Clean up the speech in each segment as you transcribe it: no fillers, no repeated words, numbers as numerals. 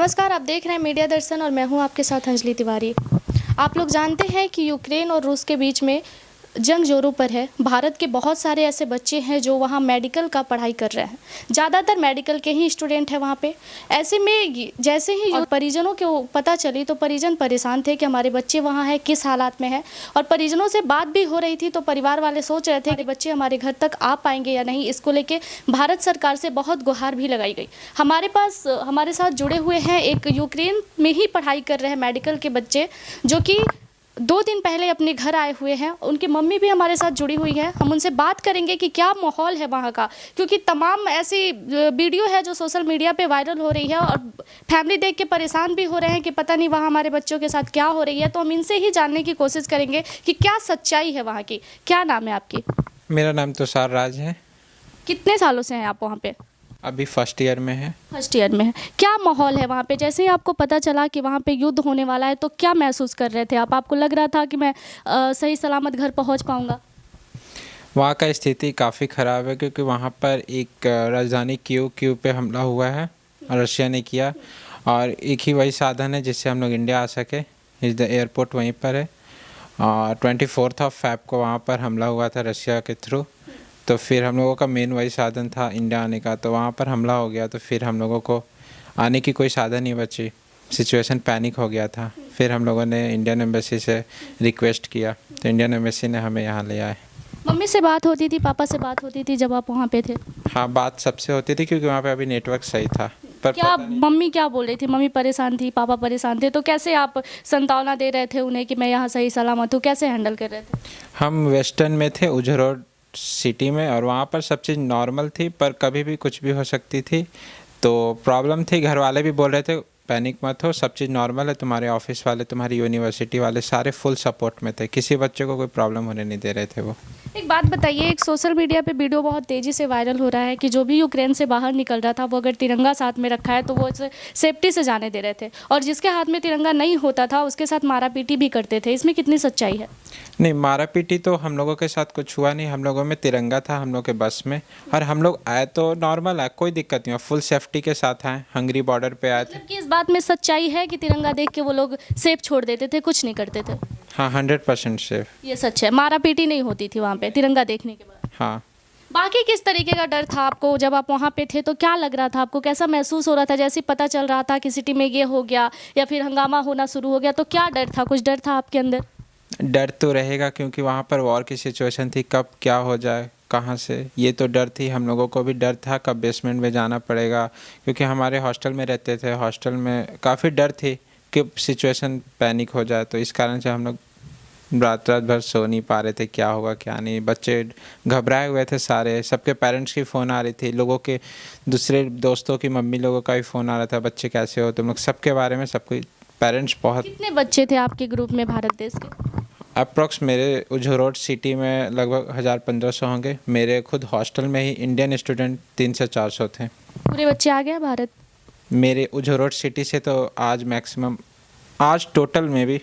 नमस्कार, आप देख रहे हैं मीडिया दर्शन और मैं हूं आपके साथ अंजलि तिवारी। आप लोग जानते हैं कि यूक्रेन और रूस के बीच में जंग जोरों पर है। भारत के बहुत सारे ऐसे बच्चे हैं जो वहां मेडिकल का पढ़ाई कर रहे हैं। ज़्यादातर मेडिकल के ही स्टूडेंट हैं वहां पे। ऐसे में जैसे ही परिजनों को पता चली तो परिजन परेशान थे कि हमारे बच्चे वहां हैं, किस हालात में है। और परिजनों से बात भी हो रही थी तो परिवार वाले सोच रहे थे कि बच्चे हमारे घर तक आ पाएंगे या नहीं। इसको लेके भारत सरकार से बहुत गुहार भी लगाई गई। हमारे साथ जुड़े हुए हैं एक यूक्रेन में ही पढ़ाई कर रहे हैं मेडिकल के बच्चे, जो कि 2 दिन पहले अपने घर आए हुए हैं। उनकी मम्मी भी हमारे साथ जुड़ी हुई है। हम उनसे बात करेंगे कि क्या माहौल है वहाँ का, क्योंकि तमाम ऐसी वीडियो है जो सोशल मीडिया पे वायरल हो रही है और फैमिली देख के परेशान भी हो रहे हैं कि पता नहीं वहाँ हमारे बच्चों के साथ क्या हो रही है। तो हम इनसे ही जानने की कोशिश करेंगे कि क्या सच्चाई है वहाँ की। क्या नाम है आपकी? मेरा नाम तुषार राज है। कितने सालों से हैं आप वहाँ पे? अभी फर्स्ट ईयर में है। फर्स्ट ईयर में है। क्या माहौल है वहाँ पे? जैसे ही आपको पता चला कि वहाँ पे युद्ध होने वाला है तो क्या महसूस कर रहे थे आप? आपको लग रहा था कि मैं सही सलामत घर पहुँच पाऊँगा? वहाँ का स्थिति काफ़ी ख़राब है क्योंकि वहाँ पर एक राजधानी कीव पे हमला हुआ है, रशिया ने किया। और एक ही वही साधन है जिससे हम लोग इंडिया आ सके। एयरपोर्ट वहीं पर है। और 24 फ़रवरी को वहाँ पर हमला हुआ था रशिया के थ्रू। तो फिर हम लोगों का मेन वही साधन था इंडिया आने का, तो वहाँ पर हमला हो गया। तो फिर हम लोगों को आने की कोई साधन नहीं बची। सिचुएशन पैनिक हो गया था। फिर हम लोगों ने इंडियन एम्बेसी से रिक्वेस्ट किया तो इंडियन एम्बेसी ने हमें यहाँ ले आए। मम्मी से बात होती थी, पापा से बात होती थी जब आप वहाँ पे थे? हाँ, बात सबसे होती थी क्योंकि वहाँ पे अभी नेटवर्क सही था। पर क्या मम्मी क्या बोल रही थी? मम्मी परेशान थी, पापा परेशान थे, तो कैसे आप सांत्वना दे रहे थे उन्हें कि मैं यहाँ सही सलामत हूँ? कैसे हैंडल कर रहे थे? हम वेस्टर्न में थे, उजरोड सिटी में, और वहाँ पर सब चीज़ नॉर्मल थी पर कभी भी कुछ भी हो सकती थी। तो प्रॉब्लम थी। घर वाले भी बोल रहे थे पैनिक मत हो, सब चीज़ नॉर्मल है। तुम्हारे ऑफिस वाले, तुम्हारी यूनिवर्सिटी वाले सारे फुल सपोर्ट में थे। किसी बच्चे को कोई प्रॉब्लम होने नहीं दे रहे थे वो। एक बात बताइए, एक सोशल मीडिया पे वीडियो बहुत तेज़ी से वायरल हो रहा है कि जो भी यूक्रेन से बाहर निकल रहा था वो अगर तिरंगा साथ में रखा है तो वो इसे सेफ्टी से जाने दे रहे थे, और जिसके हाथ में तिरंगा नहीं होता था उसके साथ मारा पीटी भी करते थे। इसमें कितनी सच्चाई है? नहीं, मारा पीटी तो हम लोगों के साथ कुछ हुआ नहीं। हम लोगों में तिरंगा था हम लोग के बस में, और हम लोग आए तो नॉर्मल आए, कोई दिक्कत नहीं हुआ। फुल सेफ्टी के साथ आए, हंगरी बॉर्डर पे आए थे। मतलब कि इस बात में सच्चाई है कि तिरंगा देख के वो लोग सेफ छोड़ देते थे, कुछ नहीं करते थे? हाँ, 100% सेफ। ये सच है, मारा पीटी नहीं होती थी वहाँ पे तिरंगा देखने के बाद? हाँ। बाकी किस तरीके का डर था आपको जब आप वहाँ पे थे? तो क्या लग रहा था आपको, कैसा महसूस हो रहा था? जैसे पता चल रहा था कि सिटी में ये हो गया या फिर हंगामा होना शुरू हो गया, तो क्या डर था? कुछ डर था आपके अंदर? डर तो रहेगा क्योंकि वहाँ पर वॉर की सिचुएशन थी, कब क्या हो जाए, कहाँ से, ये तो डर थी। हम लोगों को भी डर था कब बेसमेंट में जाना पड़ेगा, क्योंकि हमारे हॉस्टल में रहते थे। हॉस्टल में काफ़ी डर थी कि सिचुएशन पैनिक हो जाए। तो इस कारण से हम लोग रात भर सो नहीं पा रहे थे, क्या होगा क्या नहीं। बच्चे घबराए हुए थे सारे। सबके पेरेंट्स की फ़ोन आ रही थी, लोगों के दूसरे दोस्तों की मम्मी लोगों का भी फ़ोन आ रहा था, बच्चे कैसे हो तुम लोग, सबके बारे में सबको पेरेंट्स बहुत। कितने बच्चे थे आपके ग्रुप में भारत देश के? अप्रॉक्स मेरे उजरोड सिटी में लगभग 1000-1500 होंगे। मेरे खुद हॉस्टल में ही इंडियन स्टूडेंट 300 से 400 थे। पूरे बच्चे आ गए भारत? मेरे उजरोड सिटी से तो आज मैक्सिमम, आज टोटल में भी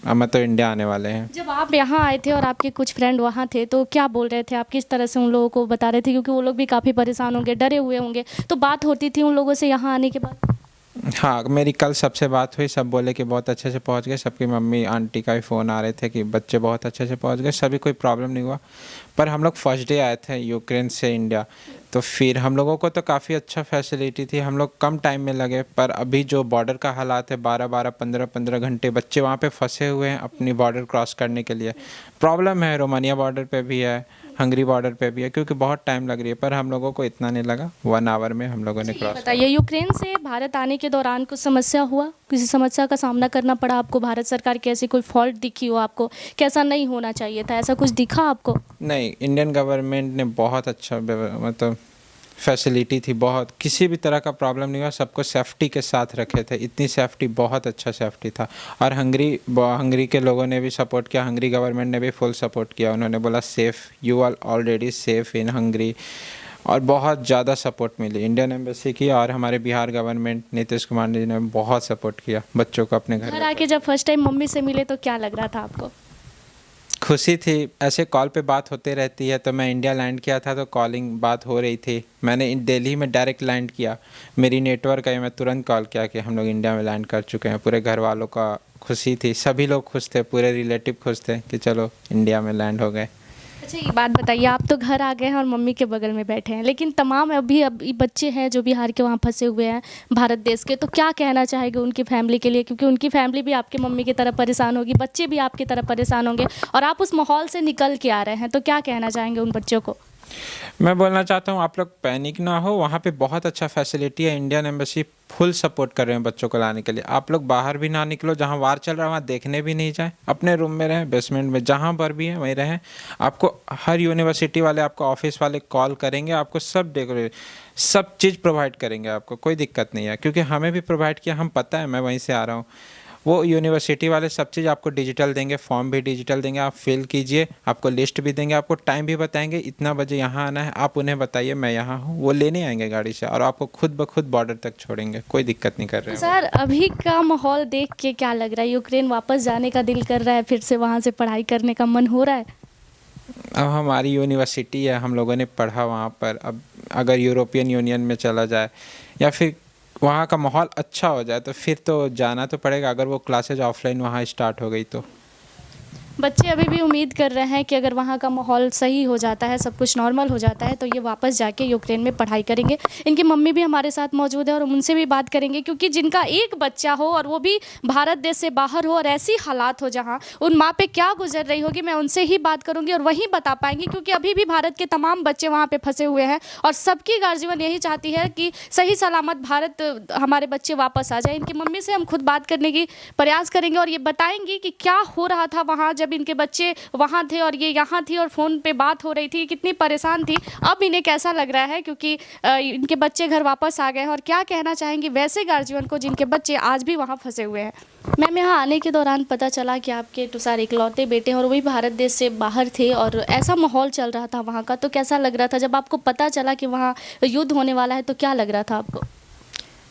हम तो इंडिया आने वाले हैं। जब आप यहाँ आए थे और आपके कुछ फ्रेंड वहाँ थे तो क्या बोल रहे थे आप? किस तरह से उन लोगों को बता रहे थे? क्योंकि वो लोग भी काफ़ी परेशान होंगे, डरे हुए होंगे, तो बात होती थी उन लोगों से यहाँ आने के बाद? हाँ, मेरी कल सबसे बात हुई। सब बोले कि बहुत अच्छे से पहुंच गए। सबकी मम्मी आंटी का भी फ़ोन आ रहे थे कि बच्चे बहुत अच्छे से पहुंच गए, सभी कोई प्रॉब्लम नहीं हुआ। पर हम लोग फर्स्ट डे आए थे यूक्रेन से इंडिया, तो फिर हम लोगों को तो काफ़ी अच्छा फैसिलिटी थी। हम लोग कम टाइम में लगे, पर अभी जो बॉर्डर का हालात है, 12-12, 15-15 घंटे बच्चे वहाँ पे फंसे हुए हैं अपनी बॉर्डर क्रॉस करने के लिए। प्रॉब्लम है, रोमानिया बॉर्डर पे भी है, हंगरी बॉर्डर पे भी है, क्योंकि बहुत टाइम लग रही है। पर हम लोगों को इतना नहीं लगा, 1 आवर में हम लोगों ने क्रॉस। बताइए, यूक्रेन से भारत आने के दौरान कुछ समस्या हुआ? किसी समस्या का सामना करना पड़ा आपको? भारत सरकार की ऐसी कोई फॉल्ट दिखी हो आपको, कैसा नहीं होना चाहिए था, ऐसा कुछ दिखा आपको? नहीं, इंडियन गवर्नमेंट ने बहुत अच्छा मतलब फैसिलिटी थी, बहुत किसी भी तरह का प्रॉब्लम नहीं हुआ। सबको सेफ्टी के साथ रखे थे, इतनी सेफ्टी, बहुत अच्छा सेफ्टी था। और हंगरी के लोगों ने भी सपोर्ट किया, हंगरी गवर्नमेंट ने भी फुल सपोर्ट किया। उन्होंने बोला safe, you are already safe in Hungary, और बहुत ज़्यादा सपोर्ट मिली इंडियन एम्बेसी की। और हमारे बिहार गवर्नमेंट नीतीश कुमार जी ने बहुत सपोर्ट किया बच्चों को अपने घर आके जब फर्स्ट टाइम मम्मी से मिले तो क्या लग रहा था आपको? खुशी थी। ऐसे कॉल पे बात होते रहती है। तो मैं इंडिया लैंड किया था तो कॉलिंग बात हो रही थी। मैंने दिल्ली में डायरेक्ट लैंड किया, मेरी नेटवर्क आई, मैं तुरंत कॉल किया कि हम लोग इंडिया में लैंड कर चुके हैं। पूरे घर वालों का खुशी थी, सभी लोग खुश थे, पूरे रिलेटिव खुश थे कि चलो इंडिया में लैंड हो गए। अच्छा, ये बात बताइए, आप तो घर आ गए हैं और मम्मी के बगल में बैठे हैं, लेकिन तमाम अभी बच्चे हैं जो बिहार के वहाँ फंसे हुए हैं भारत देश के, तो क्या कहना चाहेंगे उनकी फैमिली के लिए? क्योंकि उनकी फैमिली भी आपके मम्मी की तरह परेशान होगी, बच्चे भी आपकी तरह परेशान होंगे, और आप उस माहौल से निकल के आ रहे हैं, तो क्या कहना चाहेंगे उन बच्चों को? मैं बोलना चाहता हूँ आप लोग पैनिक ना हो, वहाँ पे बहुत अच्छा फैसिलिटी है। इंडियन एम्बेसी फुल सपोर्ट कर रहे हैं बच्चों को लाने के लिए। आप लोग बाहर भी ना निकलो, जहाँ वार चल रहा है वहाँ देखने भी नहीं जाएं, अपने रूम में रहें, बेसमेंट में जहाँ पर भी हैं वहीं रहें। आपको हर यूनिवर्सिटी वाले, आपको ऑफिस वाले कॉल करेंगे, आपको सब चीज़ प्रोवाइड करेंगे, आपको कोई दिक्कत नहीं है। क्योंकि हमें भी प्रोवाइड किया, हम पता है, मैं वहीं से आ रहा हूँ। वो यूनिवर्सिटी वाले सब चीज़ आपको डिजिटल देंगे, फॉर्म भी डिजिटल देंगे, आप फिल कीजिए, आपको लिस्ट भी देंगे, आपको टाइम भी बताएंगे, इतना बजे यहाँ आना है, आप उन्हें बताइए मैं यहाँ हूँ, वो लेने आएंगे गाड़ी से और आपको खुद ब खुद बॉर्डर तक छोड़ेंगे, कोई दिक्कत नहीं कर रहे हैं। सर, अभी का माहौल देख के क्या लग रहा है? यूक्रेन वापस जाने का दिल कर रहा है, फिर से वहाँ से पढ़ाई करने का मन हो रहा है? अब हमारी यूनिवर्सिटी है, हम लोगों ने पढ़ा वहाँ पर। अब अगर यूरोपियन यूनियन में चला जाए या फिर वहाँ का माहौल अच्छा हो जाए तो फिर तो जाना तो पड़ेगा, अगर वो क्लासेज ऑफलाइन वहाँ स्टार्ट हो गई तो। बच्चे अभी भी उम्मीद कर रहे हैं कि अगर वहाँ का माहौल सही हो जाता है, सब कुछ नॉर्मल हो जाता है, तो ये वापस जाके यूक्रेन में पढ़ाई करेंगे। इनकी मम्मी भी हमारे साथ मौजूद है और हम उनसे भी बात करेंगे, क्योंकि जिनका एक बच्चा हो और वो भी भारत देश से बाहर हो और ऐसी हालात हो जहाँ उन माँ पे क्या गुजर रही होगी, मैं उनसे ही बात करूँगी और वही बता पाएंगी। क्योंकि अभी भी भारत के तमाम बच्चे वहाँ पर फंसे हुए हैं और सबकी गार्जियन यही चाहती है कि सही सलामत भारत हमारे बच्चे वापस आ जाए। इनकी मम्मी से हम खुद बात करने की प्रयास करेंगे और ये बताएंगी कि क्या हो रहा था वहाँ जब इनके बच्चे वहाँ थे और ये यहाँ थी और फ़ोन पे बात हो रही थी, कितनी परेशान थी, अब इन्हें कैसा लग रहा है क्योंकि इनके बच्चे घर वापस आ गए हैं, और क्या कहना चाहेंगी वैसे गार्जियन को जिनके बच्चे आज भी वहाँ फंसे हुए हैं। मैम, यहाँ आने के दौरान पता चला कि आपके टुसार इकलौते बेटे हैं और वही भारत देश से बाहर थे और ऐसा माहौल चल रहा था वहाँ का, तो कैसा लग रहा था जब आपको पता चला कि वहाँ युद्ध होने वाला है? तो क्या लग रहा था आपको?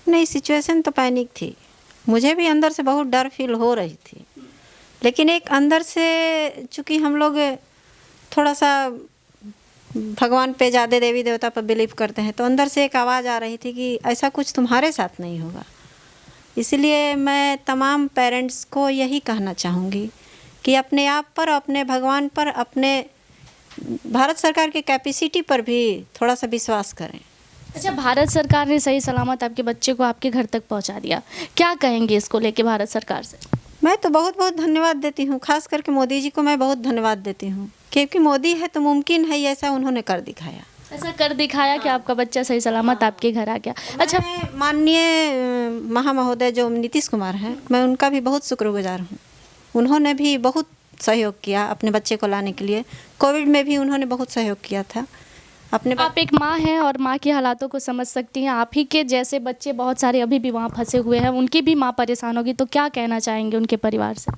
नहीं, सिचुएशन तो पैनिक थी, मुझे भी अंदर से बहुत डर फील हो रही थी, लेकिन एक अंदर से चूँकि हम लोग थोड़ा सा भगवान पे ज़्यादा, देवी देवता पर बिलीव करते हैं, तो अंदर से एक आवाज़ आ रही थी कि ऐसा कुछ तुम्हारे साथ नहीं होगा। इसलिए मैं तमाम पेरेंट्स को यही कहना चाहूँगी कि अपने आप पर, अपने भगवान पर, अपने भारत सरकार की कैपेसिटी पर भी थोड़ा सा विश्वास करें। अच्छा, भारत सरकार ने सही सलामत आपके बच्चे को आपके घर तक पहुंचा दिया, क्या कहेंगे इसको लेके भारत सरकार से? मैं तो बहुत बहुत धन्यवाद देती हूँ, खास करके मोदी जी को मैं बहुत धन्यवाद देती हूँ, क्योंकि मोदी है तो मुमकिन है, ऐसा उन्होंने कर दिखाया। ऐसा कर दिखाया कि आपका बच्चा सही सलामत आपके घर आ गया। अच्छा, माननीय महामहोदय जो नीतीश कुमार हैं, मैं उनका भी बहुत शुक्रगुजार हूँ। उन्होंने भी बहुत सहयोग किया अपने बच्चे को लाने के लिए। कोविड में भी उन्होंने बहुत सहयोग किया था अपने। आप एक माँ हैं और माँ की हालातों को समझ सकती हैं। आप ही के जैसे बच्चे बहुत सारे अभी भी वहाँ फंसे हुए हैं, उनकी भी माँ परेशान होगी, तो क्या कहना चाहेंगे उनके परिवार से?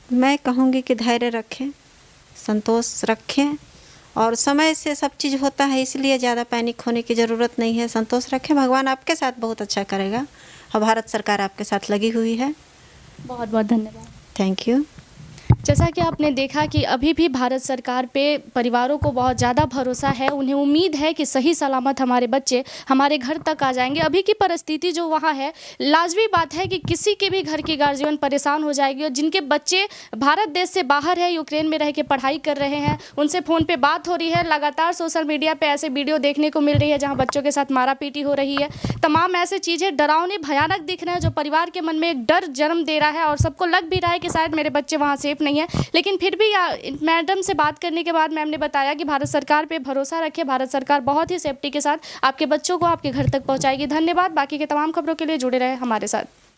मैं कहूँगी कि धैर्य रखें, संतोष रखें, और समय से सब चीज़ होता है, इसलिए ज़्यादा पैनिक होने की ज़रूरत नहीं है। संतोष रखें, भगवान आपके साथ बहुत अच्छा करेगा और भारत सरकार आपके साथ लगी हुई है। बहुत बहुत धन्यवाद। Thank you. जैसा कि आपने देखा कि अभी भी भारत सरकार पे परिवारों को बहुत ज़्यादा भरोसा है, उन्हें उम्मीद है कि सही सलामत हमारे बच्चे हमारे घर तक आ जाएंगे। अभी की परिस्थिति जो वहाँ है, लाजमी बात है कि किसी के भी घर की गार्जियन परेशान हो जाएगी, और जिनके बच्चे भारत देश से बाहर है, यूक्रेन में रह के पढ़ाई कर रहे हैं, उनसे फ़ोन पे बात हो रही है, लगातार सोशल मीडिया पे ऐसे वीडियो देखने को मिल रही है जहाँ बच्चों के साथ मारा पीटी हो रही है। तमाम ऐसे चीज़ें डरावने भयानक दिख रहे हैं जो परिवार के मन में एक डर जन्म दे रहा है, और सबको लग भी रहा है कि शायद मेरे बच्चे वहाँ सेफ नहीं है। लेकिन फिर भी मैडम से बात करने के बाद मैम ने बताया कि भारत सरकार पे भरोसा रखें, भारत सरकार बहुत ही सेफ्टी के साथ आपके बच्चों को आपके घर तक पहुंचाएगी। धन्यवाद। बाकी के तमाम खबरों के लिए जुड़े रहे हमारे साथ।